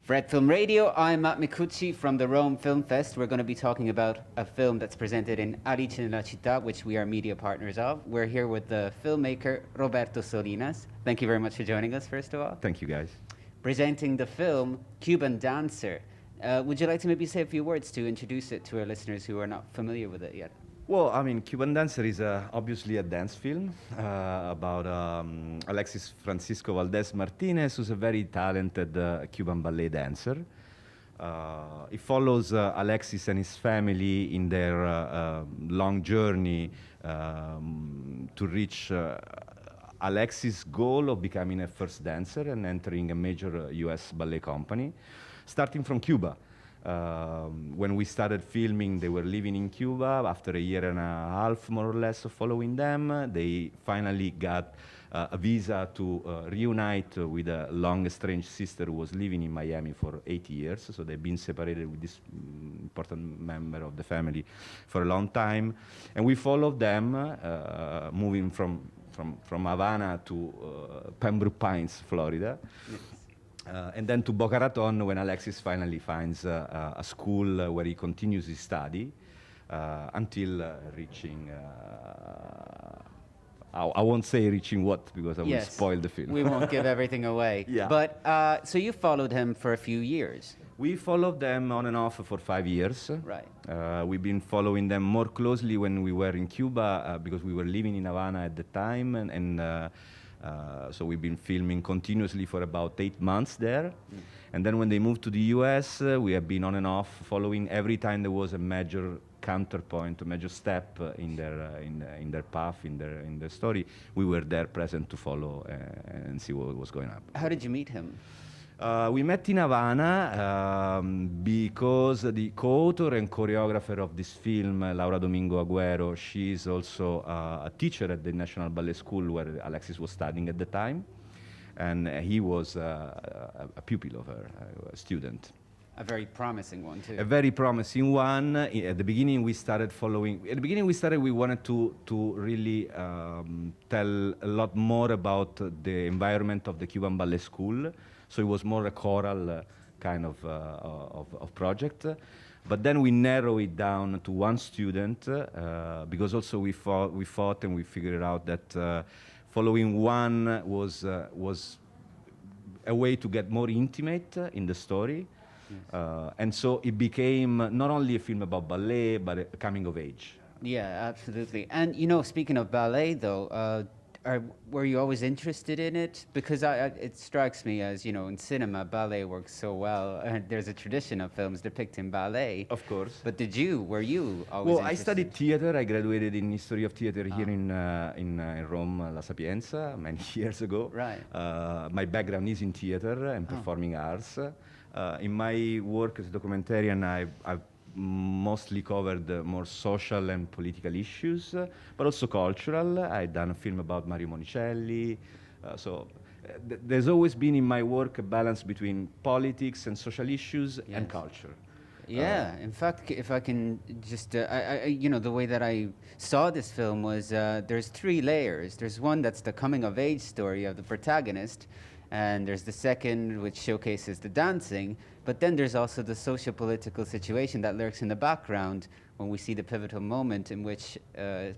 Red Film Radio, I'm Matt Micucci from the Rome Film Fest. We're going to be talking about a film that's presented in Nella, Città, which we are media partners of. We're here with the filmmaker Roberto Salinas. Thank you very much for joining us, first of all. Thank you, guys. Presenting the film Cuban Dancer. Would you like to maybe say a few words to introduce it to our listeners who are not familiar with it yet? Well, I mean, Cuban Dancer is obviously a dance film about Alexis Francisco Valdez Martinez, who's a very talented Cuban ballet dancer. It follows Alexis and his family in their long journey to reach Alexis' goal of becoming a first dancer and entering a major US ballet company, starting from Cuba. When we started filming, they were living in Cuba. After a year and a half, more or less, of following them, they finally got a visa to reunite with a long-estranged sister who was living in Miami for 8 years. So they've been separated with this important member of the family for a long time. And we followed them, moving from Havana to Pembroke Pines, Florida. Yes. And then to Boca Raton when Alexis finally finds a school where he continues his study until reaching, I won't say reaching what, because I will spoil the film. We won't give everything away. Yeah. But, so you followed him for a few years? We followed them on and off for 5 years. Right. We've been following them more closely when we were in Cuba because we were living in Havana at the time, and so we've been filming continuously for about 8 months there. And then when they moved to the US, we have been on and off following every time there was a major counterpoint, a major step in their path, in their story. We were there present to follow and see what was going on. How did you meet him? We met in Havana because the co-author and choreographer of this film, Laura Domingo Agüero, she is also a teacher at the National Ballet School where Alexis was studying at the time. And he was a pupil of her, a student. A very promising one, too. A very promising one. At the beginning, we started following. At the beginning, we wanted to really tell a lot more about the environment of the Cuban Ballet School. So it was more a choral kind of project. But then we narrow it down to one student because also we thought and we figured out that following one was a way to get more intimate in the story. Yes. And so it became not only a film about ballet, but a coming of age. Yeah, absolutely. And, speaking of ballet, though, were you always interested in it? Because it strikes me as, in cinema, ballet works so well. There's a tradition of films depicting ballet. Of course. But were you always Well, interested? I studied theater. I graduated in history of theater here in Rome, La Sapienza, many years ago. Right. My background is in theater and performing arts. In my work as a documentarian, I've mostly covered more social and political issues, but also cultural. I've done a film about Mario Monicelli. There's always been in my work a balance between politics and social issues and culture. Yeah, in fact, if I can just, the way that I saw this film was there's 3 layers. There's one that's the coming-of-age story of the protagonist, and there's the second, which showcases the dancing, but then there's also the socio-political situation that lurks in the background when we see the pivotal moment in which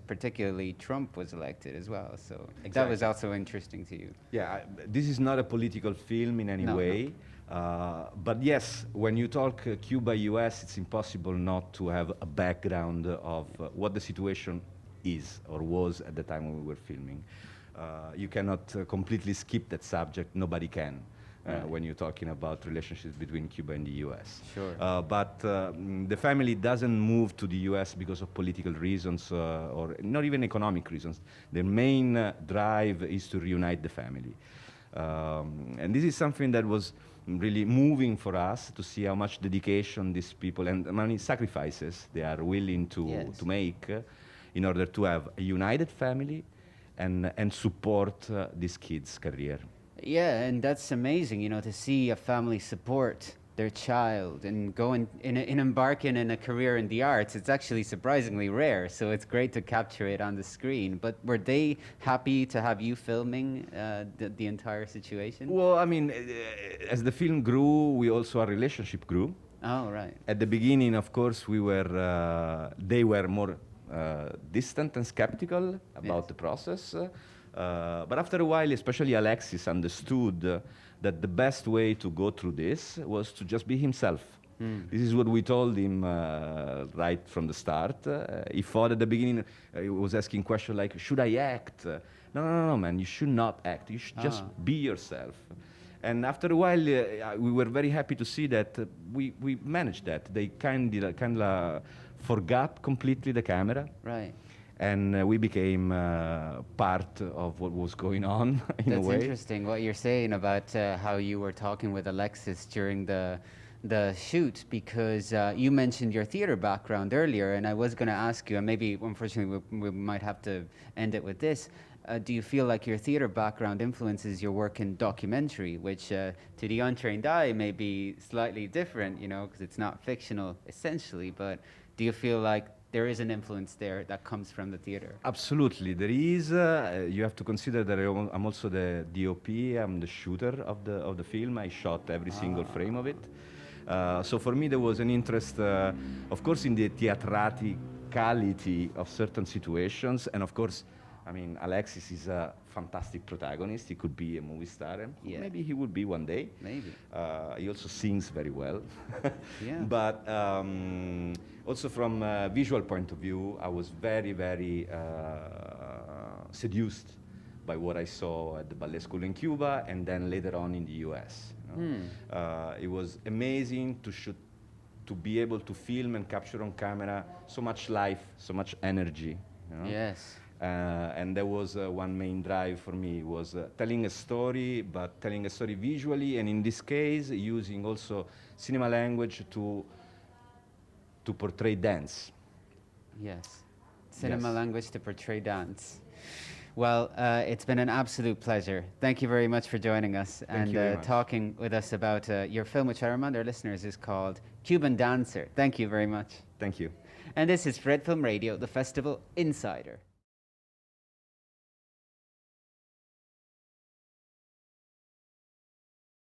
particularly Trump was elected as well. So that was also interesting to you. Yeah, this is not a political film in any way. No. But yes, when you talk Cuba-US, it's impossible not to have a background of what the situation is or was at the time when we were filming. You cannot completely skip that subject. Nobody can when you're talking about relationships between Cuba and the U.S. Sure. But the family doesn't move to the U.S. because of political reasons or not even economic reasons. Their main drive is to reunite the family. And this is something that was really moving for us to see how much dedication these people and many sacrifices they are willing to make in order to have a united family and support this kid's career. Yeah, and that's amazing, to see a family support their child and go in embarking in a career in the arts, it's actually surprisingly rare. So it's great to capture it on the screen. But were they happy to have you filming the entire situation? Well, I mean, as the film grew, we also our relationship grew. Oh, right. At the beginning, of course, they were more distant and skeptical about Yes. the process. But after a while, especially Alexis understood that the best way to go through this was to just be himself. This is what we told him right from the start. He thought at the beginning, he was asking questions like, should I act? No, man, you should not act. You should just be yourself. And after a while, we were very happy to see that we managed that. They kind of forgot completely the camera. Right. And we became part of what was going on in a That's way. interesting what you're saying about how you were talking with Alexis during the shoot, because you mentioned your theater background earlier, and I was going to ask you, and maybe unfortunately we might have to end it with this. Do you feel like your theater background influences your work in documentary, which to the untrained eye may be slightly different, you know, because it's not fictional essentially, but do you feel like there is an influence there that comes from the theater? Absolutely, there is. You have to consider that I'm also the DOP. I'm the shooter of the film. I shot every single frame of it. So for me, there was an interest, of course, in the theatricality of certain situations, and of course, I mean, Alexis is a fantastic protagonist. He could be a movie star. Yeah. Maybe he will be one day. Maybe. He also sings very well. Yeah. But also from a visual point of view, I was very, very seduced by what I saw at the ballet school in Cuba and then later on in the US. You know? It was amazing to be able to film and capture on camera so much life, so much energy. You know? Yes. And there was one main drive for me, was telling a story, but telling a story visually, and in this case, using also cinema language to portray dance. Yes. Cinema Yes. language to portray dance. Well, it's been an absolute pleasure. Thank you very much for joining us Thank you very and much. talking with us about your film, which I remind our listeners is called Cuban Dancer. Thank you very much. Thank you. And this is Fred Film Radio, the Festival Insider.